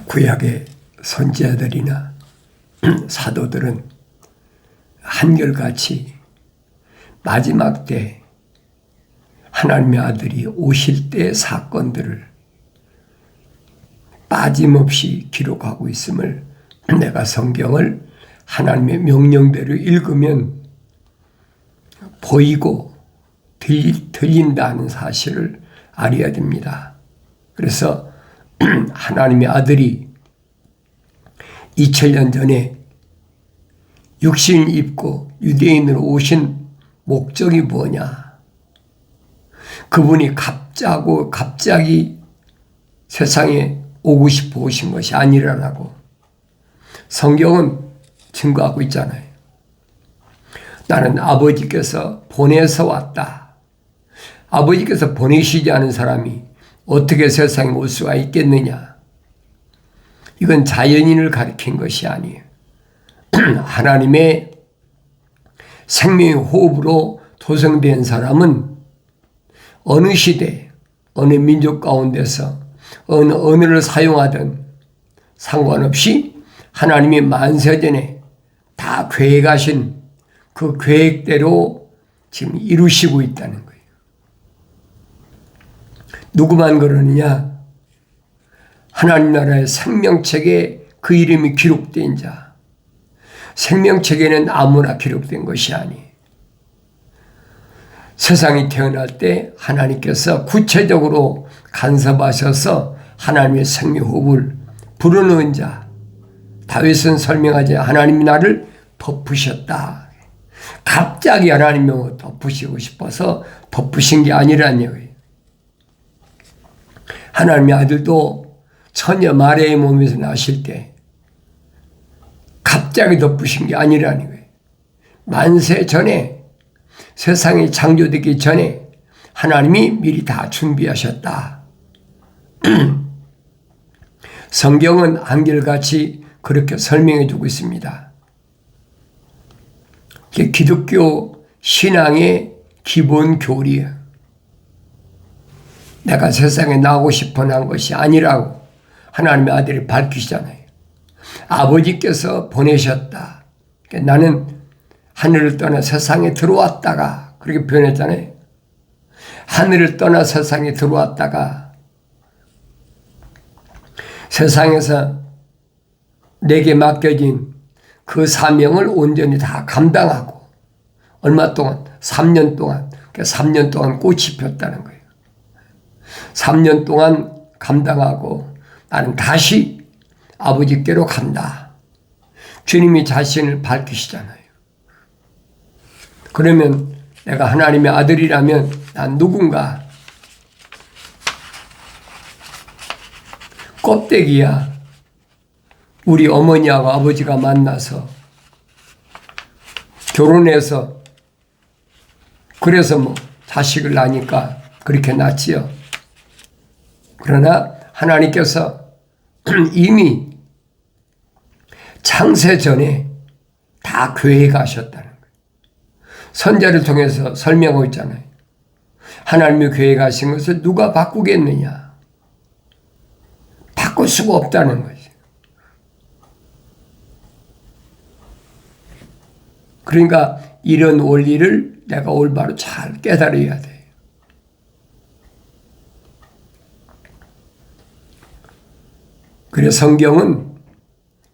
구약의 선지자들이나 사도들은 한결같이 마지막 때 하나님의 아들이 오실 때의 사건들을 빠짐없이 기록하고 있음을 내가 성경을 하나님의 명령대로 읽으면 보이고 들린다는 사실을 알아야 됩니다. 그래서 하나님의 아들이 2000년 전에 육신을 입고 유대인으로 오신 목적이 뭐냐? 그분이 갑자기 세상에 오고 싶어 오신 것이 아니라고 성경은 증거하고 있잖아요. 나는 아버지께서 보내서 왔다. 아버지께서 보내시지 않은 사람이 어떻게 세상에 올 수가 있겠느냐? 이건 자연인을 가리킨 것이 아니에요. 하나님의 생명의 호흡으로 도성된 사람은 어느 시대, 어느 민족 가운데서 어느 언어를 사용하든 상관없이 하나님이 만세전에 다 계획하신 그 계획대로 지금 이루시고 있다는 거예요. 누구만 그러느냐? 하나님 나라의 생명책에 그 이름이 기록된 자. 생명책에는 아무나 기록된 것이 아니에요. 세상이 태어날 때 하나님께서 구체적으로 간섭하셔서 하나님의 생명호흡을 불어넣은 자. 다윗은 설명하지 하나님이 나를 덮으셨다. 갑자기 하나님이 덮으시고 싶어서 덮으신 게 아니라는 얘기예요. 하나님의 아들도 처녀 마리아의 몸에서 나실 때 갑자기 덮으신 게 아니라는 거예요. 만세 전에, 세상이 창조되기 전에 하나님이 미리 다 준비하셨다. 성경은 한결같이 그렇게 설명해 주고 있습니다. 이게 기독교 신앙의 기본 교리예요. 내가 세상에 나오고 싶어 난 것이 아니라고 하나님의 아들이 밝히시잖아요. 아버지께서 보내셨다. 나는 하늘을 떠나 세상에 들어왔다가 그렇게 표현했잖아요. 하늘을 떠나 세상에 들어왔다가 세상에서 내게 맡겨진 그 사명을 온전히 다 감당하고 얼마 동안? 3년 동안. 3년 동안 꽃이 폈다는 거예요. 3년 동안 감당하고 나는 다시 아버지께로 간다. 주님이 자신을 밝히시잖아요. 그러면 내가 하나님의 아들이라면 난 누군가? 껍데기야. 우리 어머니하고 아버지가 만나서 결혼해서 그래서 자식을 낳으니까 그렇게 낳지요. 그러나 하나님께서 이미 창세 전에 다 계획하셨다는 거예요. 선자를 통해서 설명하고 있잖아요. 하나님이 계획하신 것을 누가 바꾸겠느냐? 바꿀 수가 없다는 거죠. 그러니까 이런 원리를 내가 올바로 잘 깨달아야 돼요. 그래서 성경은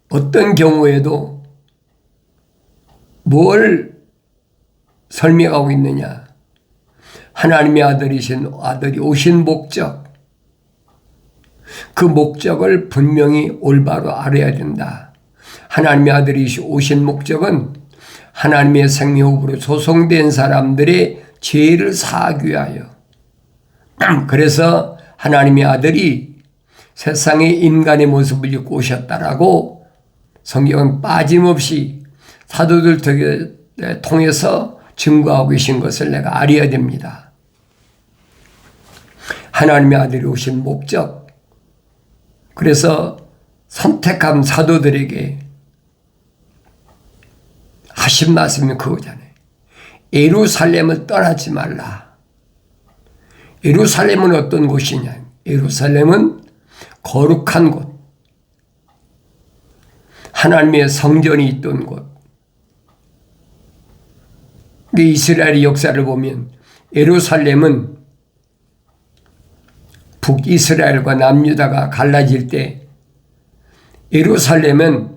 어떤 경우에도 뭘 설명하고 있느냐? 하나님의 아들이 오신 목적, 그 목적을 분명히 올바로 알아야 된다. 하나님의 아들이 오신 목적은 하나님의 생명으로 조성된 사람들의 죄를 사하기 위하여. 그래서 하나님의 아들이 세상에 인간의 모습을 입고 오셨다라고 성경은 빠짐없이 사도들 통해서 증거하고 계신 것을 내가 알아야 됩니다. 하나님의 아들이 오신 목적. 그래서 선택한 사도들에게 하신 말씀이 그거잖아요. 예루살렘을 떠나지 말라. 예루살렘은 어떤 곳이냐? 예루살렘은 거룩한 곳, 하나님의 성전이 있던 곳. 이스라엘의 역사를 보면 예루살렘은 북이스라엘과 남유다가 갈라질 때 예루살렘은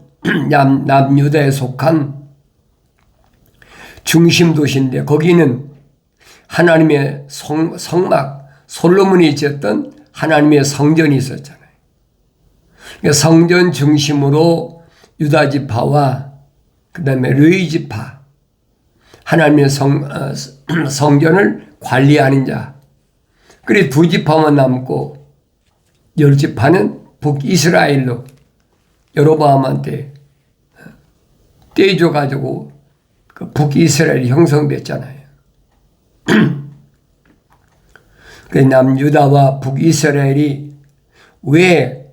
남유다에 속한 중심 도시인데 거기는 하나님의 성막 솔로몬이 지었던 하나님의 성전이 있었잖아요. 그러니까 성전 중심으로 유다 지파와 그 다음에 르위 지파 하나님의 성전을 관리하는 자. 그래 두 지파만 남고 10지파는 북이스라엘로 여로보암한테 떼줘가지고 그 북이스라엘이 형성됐잖아요. 그 남유다와 북이스라엘이 왜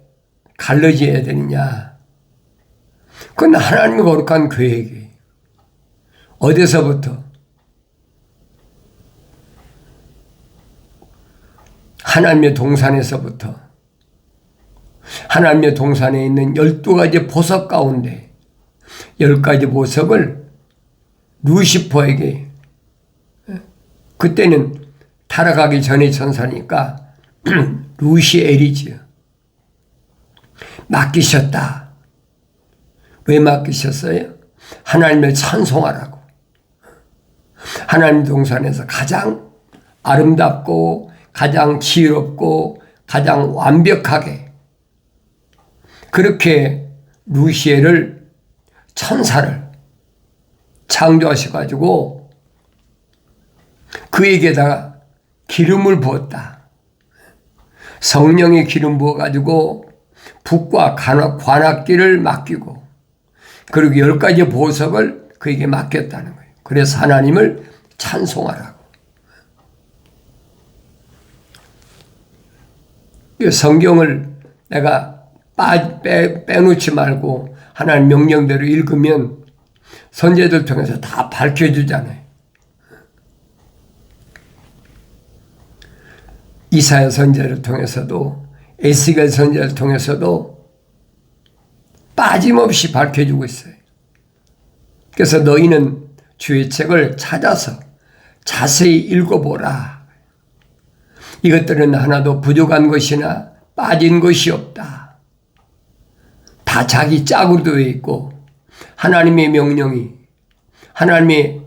갈라져야 되느냐? 그건 하나님의 거룩한 계획이에요. 어디서부터? 하나님의 동산에서부터. 하나님의 동산에 있는 12가지 보석 가운데 10가지 보석을 루시퍼에게, 그때는 타락하기 전의 천사니까 루시엘이지요, 맡기셨다. 왜 맡기셨어요? 하나님을 찬송하라고. 하나님 동산에서 가장 아름답고 가장 지혜롭고 가장 완벽하게 그렇게 루시엘을, 천사를 창조하셔가지고 그에게다가 기름을 부었다. 성령의 기름 부어가지고 북과 관악기를 맡기고 그리고 10가지 보석을 그에게 맡겼다는 거예요. 그래서 하나님을 찬송하라고. 성경을 내가 빼놓지 말고 하나님 명령대로 읽으면 선지자들 통해서 다 밝혀주잖아요. 이사야 선지자를 통해서도 에스겔 선지자를 통해서도 빠짐없이 밝혀주고 있어요. 그래서 너희는 주의 책을 찾아서 자세히 읽어보라. 이것들은 하나도 부족한 것이나 빠진 것이 없다. 다 자기 짝으로 되어 있고 하나님의 명령이, 하나님의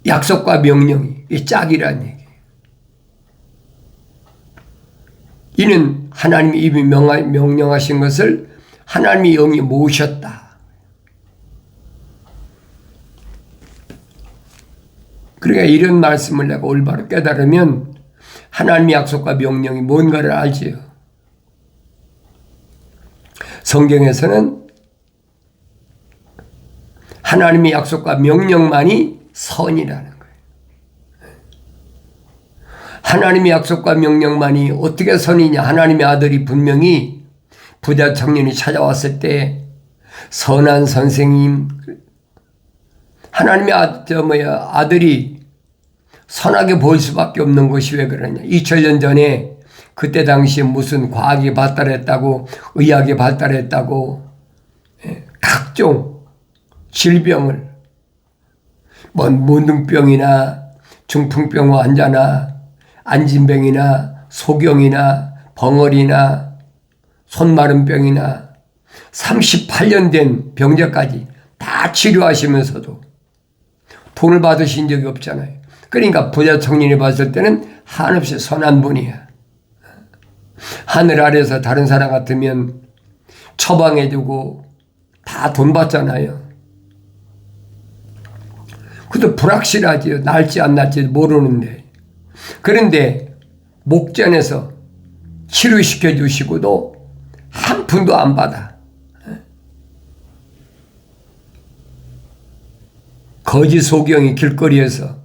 약속과 명령이 이 짝이라는 얘기예요. 이는 하나님이 이미 명령하신 것을 하나님의 영이 모으셨다. 그러니까 이런 말씀을 내가 올바로 깨달으면 하나님의 약속과 명령이 뭔가를 알지요. 성경에서는 하나님의 약속과 명령만이 선이라는 거예요. 하나님의 약속과 명령만이 어떻게 선이냐? 하나님의 아들이 분명히 부자 청년이 찾아왔을 때 선한 선생님, 하나님의 아들이 선하게 보일 수밖에 없는 것이 왜 그러냐? 2000년 전에 그때 당시에 무슨 과학이 발달했다고, 의학이 발달했다고, 각종 질병을, 뭐 문둥병이나 중풍병 환자나 안진병이나 소경이나 벙어리나 손마른병이나 38년 된 병자까지 다 치료하시면서도 돈을 받으신 적이 없잖아요. 그러니까 부자 청년이 봤을 때는 한없이 선한 분이야. 하늘 아래서 다른 사람 같으면 처방해주고 다 돈 받잖아요. 그것도 불확실하지요. 날지 안 날지 모르는데. 그런데 목전에서 치료시켜 주시고도 한 푼도 안 받아. 거지 소경이 길거리에서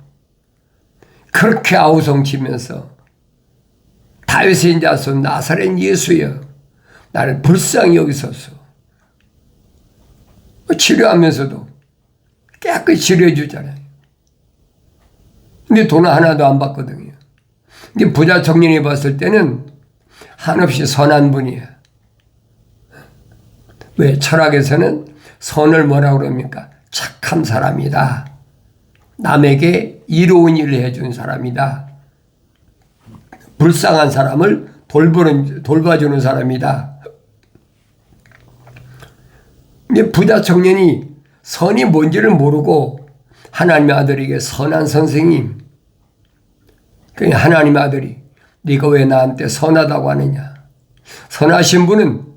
그렇게 아우성치면서 다윗의 자손 나사렛 예수여, 나를 불쌍히 여기소서. 치료하면서도 깨끗이 치료해 주잖아요. 근데 돈 하나도 안 받거든요. 근데 부자 청년이 봤을 때는 한없이 선한 분이야. 왜? 철학에서는 선을 뭐라고 그럽니까? 착한 사람이다. 남에게 이로운 일을 해준 사람이다. 불쌍한 사람을 돌봐주는 사람이다. 근데 부자 청년이 선이 뭔지를 모르고 하나님의 아들에게 선한 선생님, 하나님의 아들이 네가 왜 나한테 선하다고 하느냐? 선하신 분은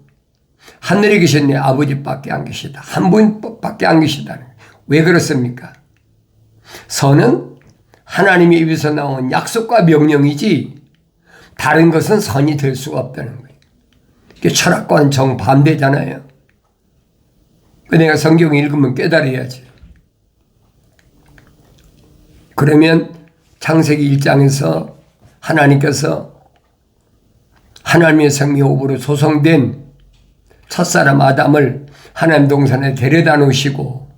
하늘에 계신 내 아버지밖에 안 계시다. 한 분밖에 안 계시다. 왜 그렇습니까? 선은 하나님의 입에서 나온 약속과 명령이지 다른 것은 선이 될 수가 없다는 거예요. 이게 철학과는 정반대잖아요. 내가 성경 읽으면 깨달아야지. 그러면 창세기 1장에서 하나님께서 하나님의 생명호흡으로 조성된 첫사람 아담을 하나님 동산에 데려다 놓으시고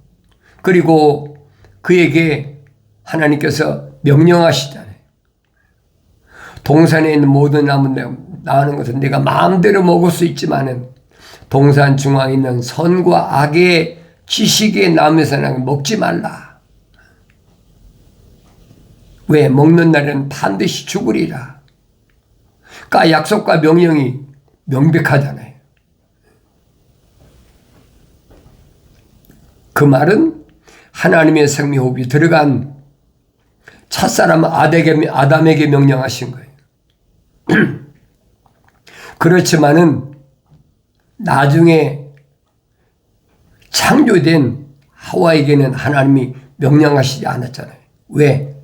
그리고 그에게 하나님께서 명령하시잖아요. 동산에 있는 모든 나무 나오는 것은 내가 마음대로 먹을 수 있지만은 동산 중앙에 있는 선과 악의 지식의 나무에서는 먹지 말라. 왜? 먹는 날에는 반드시 죽으리라. 그러니까 약속과 명령이 명백하잖아요. 그 말은 하나님의 생명호흡이 들어간 첫사람 아담에게 명령하신 거예요. 그렇지만은 나중에 창조된 하와에게는 하나님이 명령하시지 않았잖아요. 왜?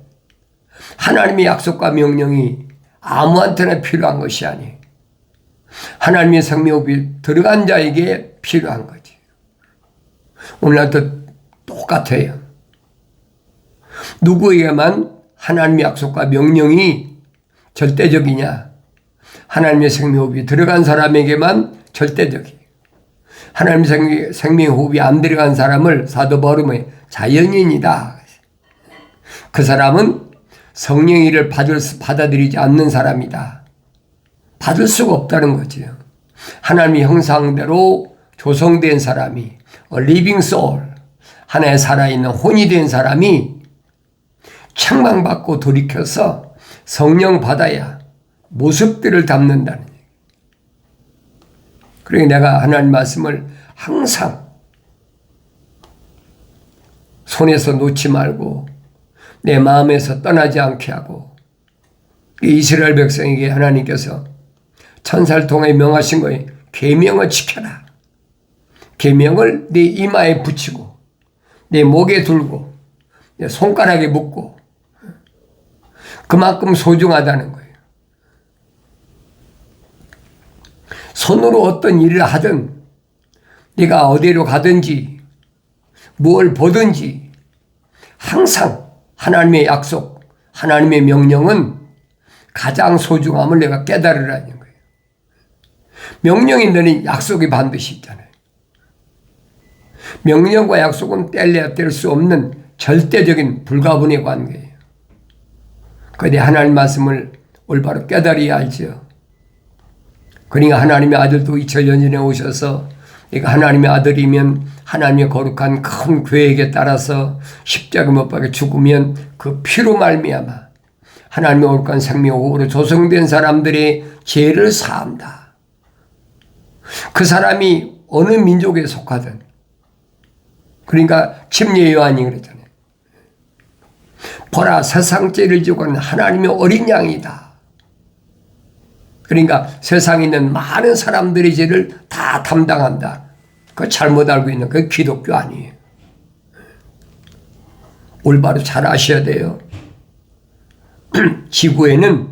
하나님의 약속과 명령이 아무한테나 필요한 것이 아니에요. 하나님의 생명호흡이 들어간 자에게 필요한 거지. 오늘날도 똑같아요. 누구에게만 하나님의 약속과 명령이 절대적이냐? 하나님의 생명호흡이 들어간 사람에게만 절대적이에요. 하나님의 생명호흡이 안 들어간 사람을 사도 바울은 자연인이다. 그 사람은 성령의 일을 받아들이지 않는 사람이다. 받을 수가 없다는 거죠. 하나님의 형상대로 조성된 사람이 living soul, 하나의 살아있는 혼이 된 사람이 책망받고 돌이켜서 성령 받아야 모습들을 담는다는 얘기예요. 그러니까 내가 하나님 말씀을 항상 손에서 놓지 말고 내 마음에서 떠나지 않게 하고 이스라엘 백성에게 하나님께서 천사를 통해 명하신 거예요. 계명을 지켜라. 계명을 네 이마에 붙이고 내 목에 둘고 내 손가락에 묶고 그만큼 소중하다는 거예요. 손으로 어떤 일을 하든 네가 어디로 가든지 뭘 보든지 항상 하나님의 약속, 하나님의 명령은 가장 소중함을 내가 깨달으라는 거예요. 명령이 너는 약속이 반드시 있잖아요. 명령과 약속은 뗄래야 뗄 수 없는 절대적인 불가분의 관계예요. 그런데 하나님 말씀을 올바로 깨달아야 알죠. 그러니까 하나님의 아들도 2000년 전에 오셔서 내가 하나님의 아들이면 하나님의 거룩한 큰 계획에 따라서 십자가 못 박혀 죽으면 그 피로 말미암아 하나님의 거룩한 생명으로 조성된 사람들의 죄를 사한다. 그 사람이 어느 민족에 속하든, 그러니까 침례 요한이 그랬잖아요. 보라, 세상 죄를 지고 있는 하나님의 어린 양이다. 그러니까 세상에 있는 많은 사람들의 죄를 다 담당한다. 그 잘못 알고 있는 그 기독교 아니에요. 올바로 잘 아셔야 돼요. 지구에는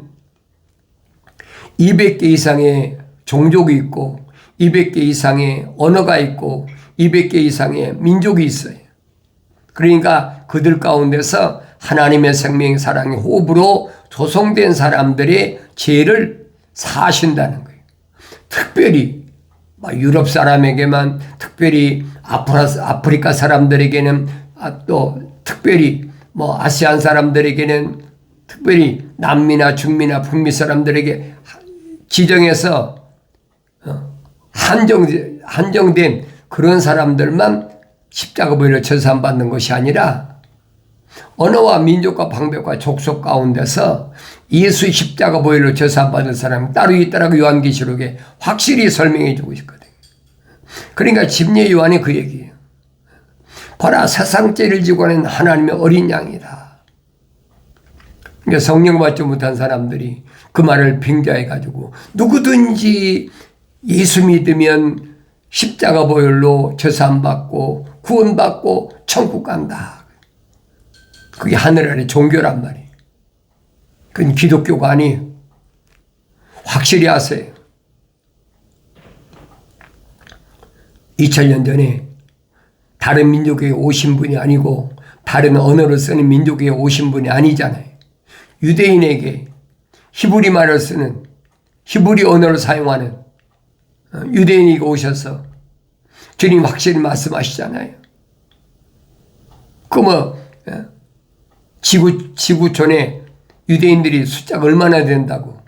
200개 이상의 종족이 있고 200개 이상의 언어가 있고 200개 이상의 민족이 있어요. 그러니까 그들 가운데서 하나님의 생명, 사랑의 호흡으로 조성된 사람들의 죄를 사하신다는 거예요. 특별히 유럽 사람에게만, 특별히 아프리카 사람들에게는, 또 특별히 아시안 사람들에게는, 특별히 남미나 중미나 북미 사람들에게 지정해서 한정된 그런 사람들만 십자가 보혈로 제사함받는 것이 아니라 언어와 민족과 방백과 족속 가운데서 예수의 십자가 보혈로 제사함받은 사람이 따로 있다라고 요한계시록에 확실히 설명해 주고 있거든요. 그러니까 집례 요한이 그 얘기예요. 보라, 세상 죄를 지고 가는 하나님의 어린 양이다. 그러니까 성령 받지 못한 사람들이 그 말을 빙자해 가지고 누구든지 예수 믿으면 십자가 보혈로 제사함받고 구원받고 천국 간다. 그게 하늘 아래 종교란 말이에요. 그건 기독교가 아니에요. 확실히 아세요. 2000년 전에 다른 민족에 오신 분이 아니고 다른 언어를 쓰는 민족에 오신 분이 아니잖아요. 유대인에게 히브리 말을 쓰는 히브리 언어를 사용하는 유대인이 오셔서 주님 확실히 말씀하시잖아요. 지구촌에 유대인들이 숫자가 얼마나 된다고.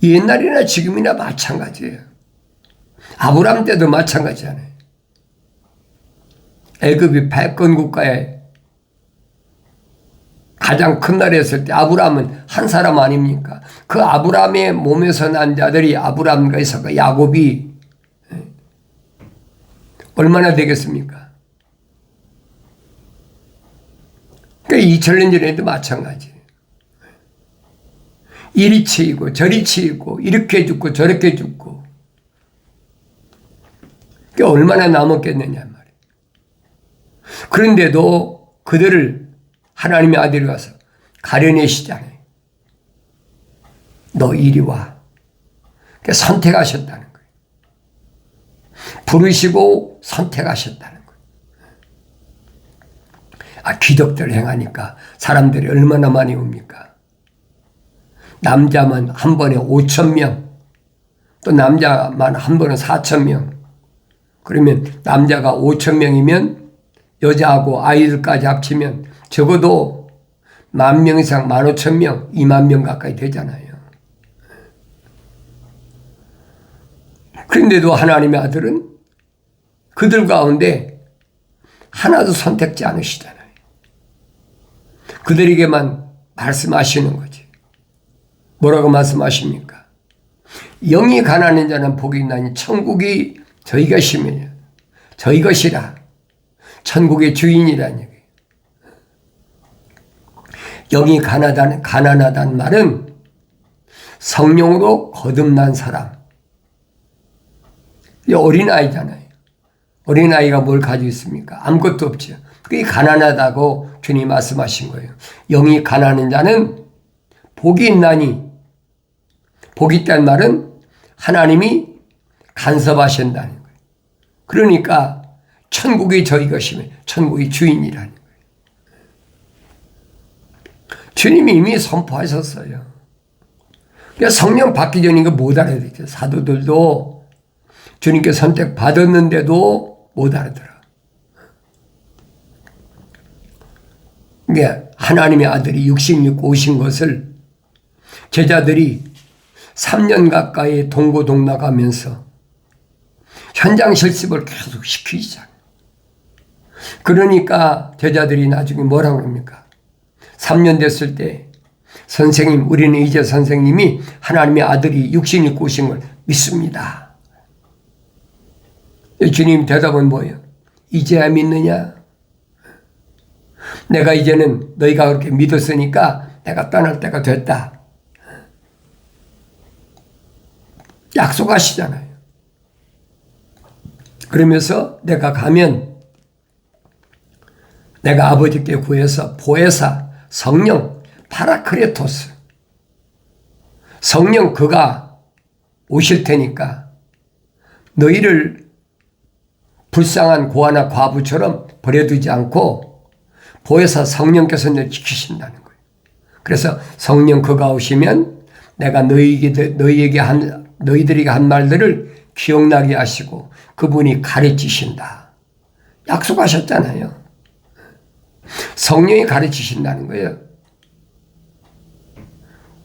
옛날이나 지금이나 마찬가지예요. 아브라함 때도 마찬가지잖아요. 애굽이 패권 국가에 가장 큰 나라였을 때 아브라함은 한 사람 아닙니까? 그 아브라함의 몸에서 난 자들이 아브라함과 이삭과 야곱이 얼마나 되겠습니까? 그러니까 2000년 전에도 마찬가지예요. 이리 치이고 저리 치이고 이렇게 죽고 저렇게 죽고 그게 얼마나 남았겠느냐 말이에요. 그런데도 그들을 하나님의 아들이 와서 가려내시잖아요. 너 이리 와. 그러니까 선택하셨다는 거예요. 부르시고 선택하셨다는 거예요. 기적들 행하니까 사람들이 얼마나 많이 옵니까? 남자만 한 번에 5,000명, 또 남자만 한 번에 4,000명. 그러면 남자가 5,000명이면 여자하고 아이들까지 합치면 적어도 10,000명 이상 15,000명, 20,000명 가까이 되잖아요. 그런데도 하나님의 아들은 그들 가운데 하나도 선택지 않으시잖아요. 그들에게만 말씀하시는 거지. 뭐라고 말씀하십니까? 영이 가난한 자는 복이 있나니 천국이 저희 것이며 저희 것이라. 천국의 주인이라는 얘기예요. 영이 가난하다는 말은 성령으로 거듭난 사람. 이 어린아이잖아요. 어린아이가 뭘 가지고 있습니까? 아무것도 없죠. 그게 가난하다고 주님이 말씀하신 거예요. 영이 가난한 자는 복이 있나니, 복이 있다는 말은 하나님이 간섭하신다는 거예요. 그러니까 천국이 저희 것이며 천국이 주인이라는 거예요. 주님이 이미 선포하셨어요. 그러니까 성령 받기 전인 거 못 알아듣죠. 사도들도 주님께 선택받았는데도 못 알아들어. 그러니까 하나님의 아들이 육신 입고 오신 것을 제자들이 3년 가까이 동고동락하면서 현장 실습을 계속 시키잖아요. 그러니까 제자들이 나중에 뭐라고 합니까? 3년 됐을 때 선생님, 우리는 이제 선생님이 하나님의 아들이 육신 입고 오신 걸 믿습니다. 주님 대답은 뭐예요? 이제야 믿느냐? 내가 이제는 너희가 그렇게 믿었으니까 내가 떠날 때가 됐다. 약속하시잖아요. 그러면서 내가 가면 내가 아버지께 구해서 보혜사, 성령, 파라크레토스, 성령 그가 오실 테니까 너희를 불쌍한 고아나 과부처럼 버려두지 않고 보혜사 성령께서 너희를 지키신다는 거예요. 그래서 성령 그가 오시면 내가 너희들에게 한 말들을 기억나게 하시고 그분이 가르치신다. 약속하셨잖아요. 성령이 가르치신다는 거예요.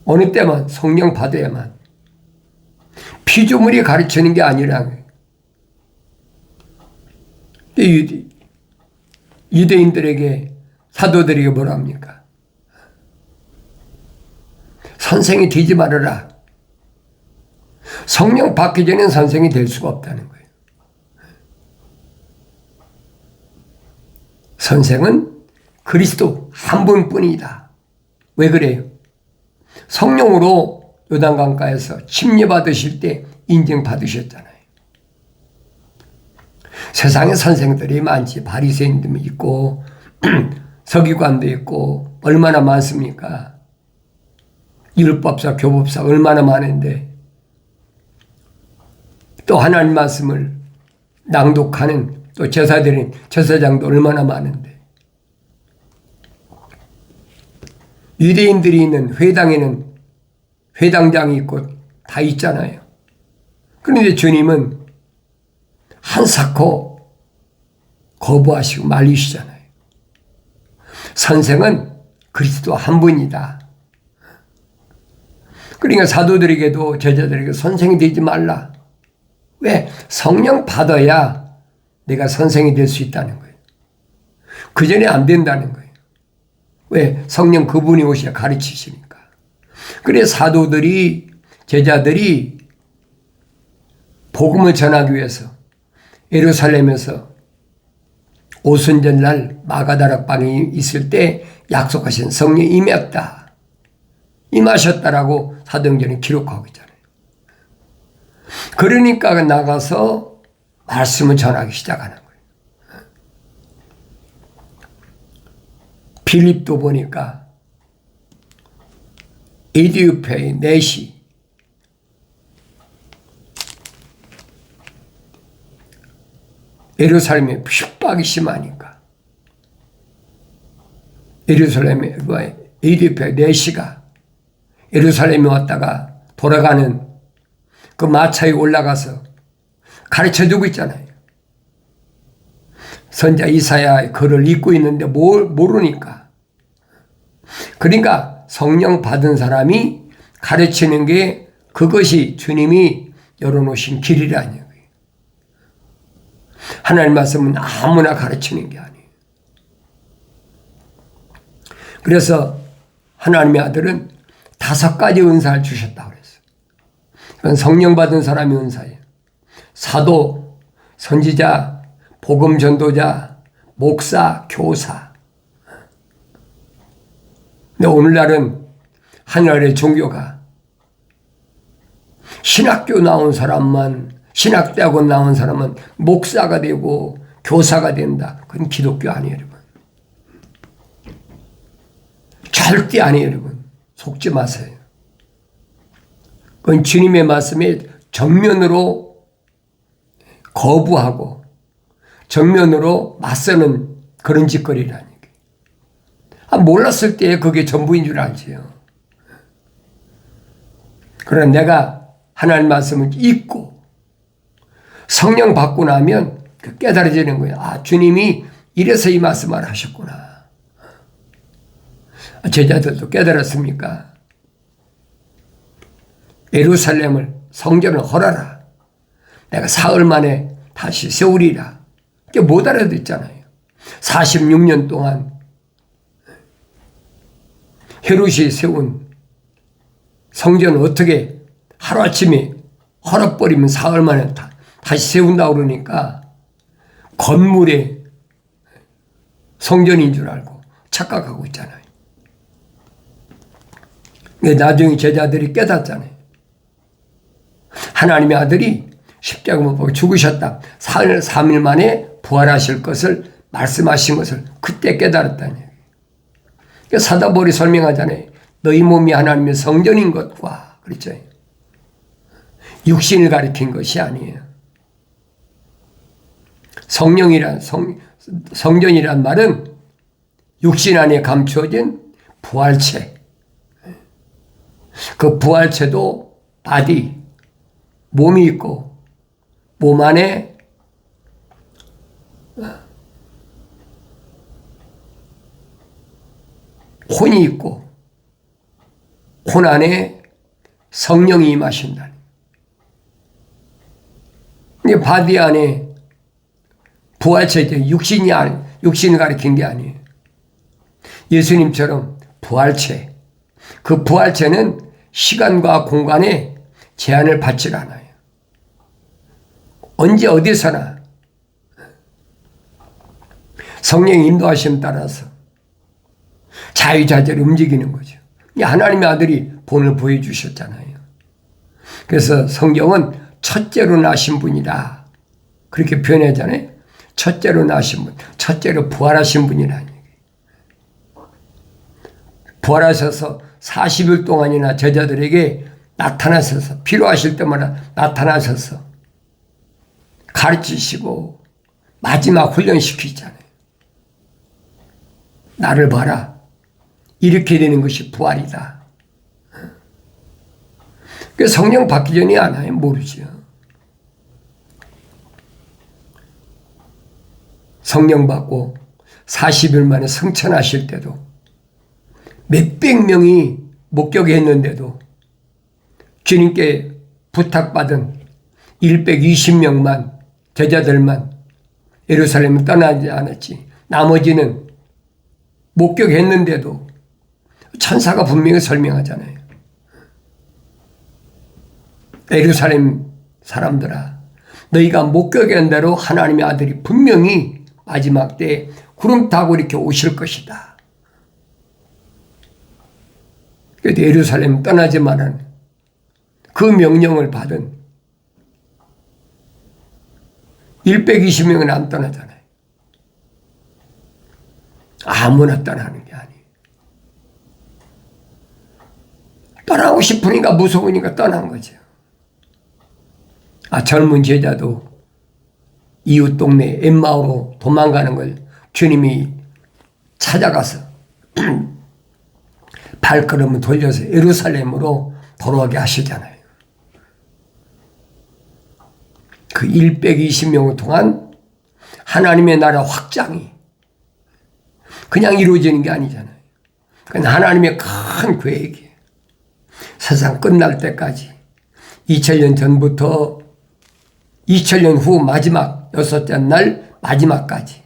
어느 때만 성령 받아야만. 피조물이 가르치는 게 아니라 유대인들에게 사도들에게 뭐라 합니까? 선생이 되지 말아라. 성령 받기 전에는 선생이 될 수가 없다는 거예요. 선생은 그리스도 한 분뿐이다. 왜 그래요? 성령으로 요단강가에서 침례받으실 때 인정받으셨잖아요. 세상에 선생들이 많지. 바리새인도 있고 서기관도 있고 얼마나 많습니까? 율법사, 교법사 얼마나 많은데 또 하나님 말씀을 낭독하는 또 제사장도 얼마나 많은데 유대인들이 있는 회당에는 회당장이 있고 다 있잖아요. 그런데 주님은 한사코 거부하시고 말리시잖아요. 선생은 그리스도 한 분이다. 그러니까 사도들에게도 제자들에게 선생이 되지 말라. 왜? 성령 받아야 내가 선생이 될 수 있다는 거예요. 그 전에 안 된다는 거예요. 왜? 성령 그분이 오셔야 가르치시니까. 그래 사도들이 제자들이 복음을 전하기 위해서 예루살렘에서 오순절날 마가다락방이 있을 때 약속하신 성령이 임했다. 임하셨다라고 사도행전에 기록하고 있잖아요. 그러니까 나가서 말씀을 전하기 시작하는 거예요. 빌립도 보니까 에디오피아의 넷이 예루살렘에 핍박이 심하니까 에디오피아 넷이가 예루살렘에 왔다가 돌아가는 그 마차에 올라가서 가르쳐주고 있잖아요. 선자 이사야의 글을 읽고 있는데 모르니까. 그러니까 성령 받은 사람이 가르치는 게 그것이 주님이 열어놓으신 길이라는 거예요. 하나님 말씀은 아무나 가르치는 게 아니에요. 그래서 하나님의 아들은 5가지 은사를 주셨다고 그랬어요. 그건 성령 받은 사람의 은사예요. 사도, 선지자, 복음 전도자, 목사, 교사. 근데 오늘날은 하늘의 종교가 신학교 나온 사람만, 신학대학원 나온 사람은 목사가 되고 교사가 된다. 그건 기독교 아니에요, 여러분. 절대 아니에요, 여러분. 속지 마세요. 그건 주님의 말씀에 정면으로 거부하고 정면으로 맞서는 그런 짓거리라는 얘기예요. 몰랐을 때 그게 전부인 줄 알지요. 그러나 내가 하나님 말씀을 읽고 성령 받고 나면 깨달아지는 거예요. 아, 주님이 이래서 이 말씀을 하셨구나. 제자들도 깨달았습니까? 예루살렘을 성전을 헐어라. 내가 사흘 만에 다시 세우리라. 이게 못 알아듣잖아요. 46년 동안 헤롯이 세운 성전을 어떻게 하루아침에 헐어버리면 사흘 만에 다시 세운다고 그러니까 건물의 성전인 줄 알고 착각하고 있잖아요. 나중에 제자들이 깨닫잖아요. 하나님의 아들이 십자가 못 박혀 죽으셨다. 4일 3일 만에 부활하실 것을 말씀하신 것을 그때 깨달았다는 얘기예요. 그러니까 사도바울이 설명하잖아요. 너희 몸이 하나님의 성전인 것과 그렇죠. 육신을 가리킨 것이 아니에요. 성전이란 말은 육신 안에 감추어진 부활체. 그 부활체도 바디, 몸이 있고 몸 안에 혼이 있고 혼 안에 성령이 임하신다. 이 바디 안에 부활체죠. 육신을 가리킨 게 아니에요. 예수님처럼 부활체. 그 부활체는 시간과 공간에 제한을 받지 않아요. 언제 어디서나 성령의 인도하심 따라서 자유자재로 움직이는 거죠. 하나님의 아들이 본을 보여주셨잖아요. 그래서 성경은 첫째로 나신 분이라 그렇게 표현하잖아요. 첫째로 나신 분, 첫째로 부활하신 분이라는 얘기예요. 부활하셔서 40일 동안이나 제자들에게 나타나셔서 필요하실 때마다 나타나셔서 가르치시고 마지막 훈련시키잖아요. 나를 봐라. 이렇게 되는 것이 부활이다. 성령 받기 전에 아나요? 모르죠. 성령 받고 40일 만에 승천하실 때도 몇백 명이 목격했는데도 주님께 부탁받은 120명만 제자들만 예루살렘을 떠나지 않았지. 나머지는 목격했는데도 천사가 분명히 설명하잖아요. 예루살렘 사람들아, 너희가 목격한 대로 하나님의 아들이 분명히 마지막 때에 구름 타고 이렇게 오실 것이다. 그래도 예루살렘 떠나지 말라는 그 명령을 받은 120명은 안 떠나잖아요. 아무나 떠나는 게 아니에요. 떠나고 싶으니까 무서우니까 떠난 거죠. 젊은 제자도 이웃 동네 엠마오로 도망가는 걸 주님이 찾아가서 발걸음을 돌려서 예루살렘으로 돌아오게 하시잖아요. 그 120명 동안 하나님의 나라 확장이 그냥 이루어지는 게 아니잖아요. 그건 하나님의 큰 계획이에요. 세상 끝날 때까지 2000년 전부터 2000년 후 마지막 여섯째 날 마지막까지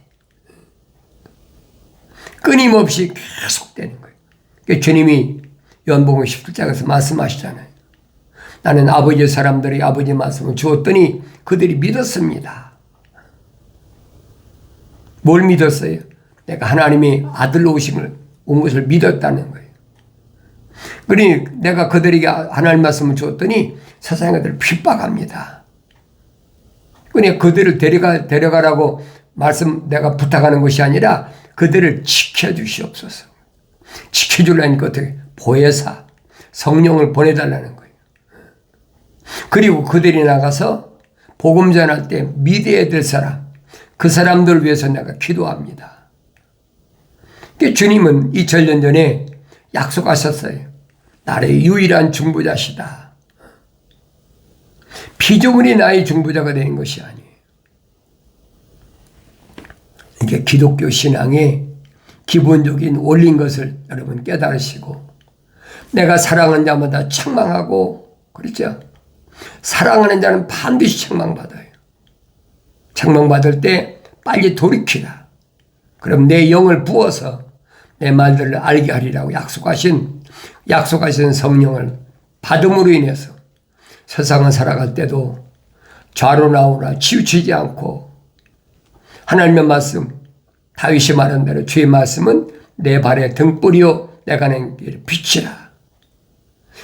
끊임없이 계속되는 거예요. 그러니까 주님이 요한복음 17장에서 말씀하시잖아요. 나는 아버지의 사람들이 아버지의 말씀을 주었더니 그들이 믿었습니다. 뭘 믿었어요? 내가 하나님의 아들로 온 것을 믿었다는 거예요. 그러니 내가 그들에게 하나님 말씀을 주었더니 세상에 그들을 핍박합니다. 그러니 그들을 데려가라고 내가 부탁하는 것이 아니라 그들을 지켜주시옵소서. 지켜주려니까 어떻게 보혜사 성령을 보내달라는 거예요. 그리고 그들이 나가서 복음 전할 때 믿어야 될 사람, 그 사람들을 위해서 내가 기도합니다. 주님은 2000년 전에 약속하셨어요. 나의 유일한 중보자시다. 피조물이 나의 중보자가 되는 것이 아니에요. 이게 기독교 신앙의 기본적인 원리인 것을 여러분 깨달으시고, 내가 사랑하는 자마다 책망하고, 그렇죠? 사랑하는 자는 반드시 책망받아요. 책망받을 때 빨리 돌이키라. 그럼 내 영을 부어서 내 말들을 알게 하리라고 약속하신 성령을 받음으로 인해서 세상을 살아갈 때도 좌로 나오나 치우치지 않고, 하나님의 말씀, 다윗이 말한 대로 주의 말씀은 내 발의 등불이요 내가 가는 길의 빛이라.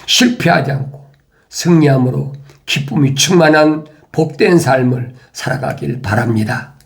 실패하지 않고 승리함으로 기쁨이 충만한 복된 삶을 살아가길 바랍니다.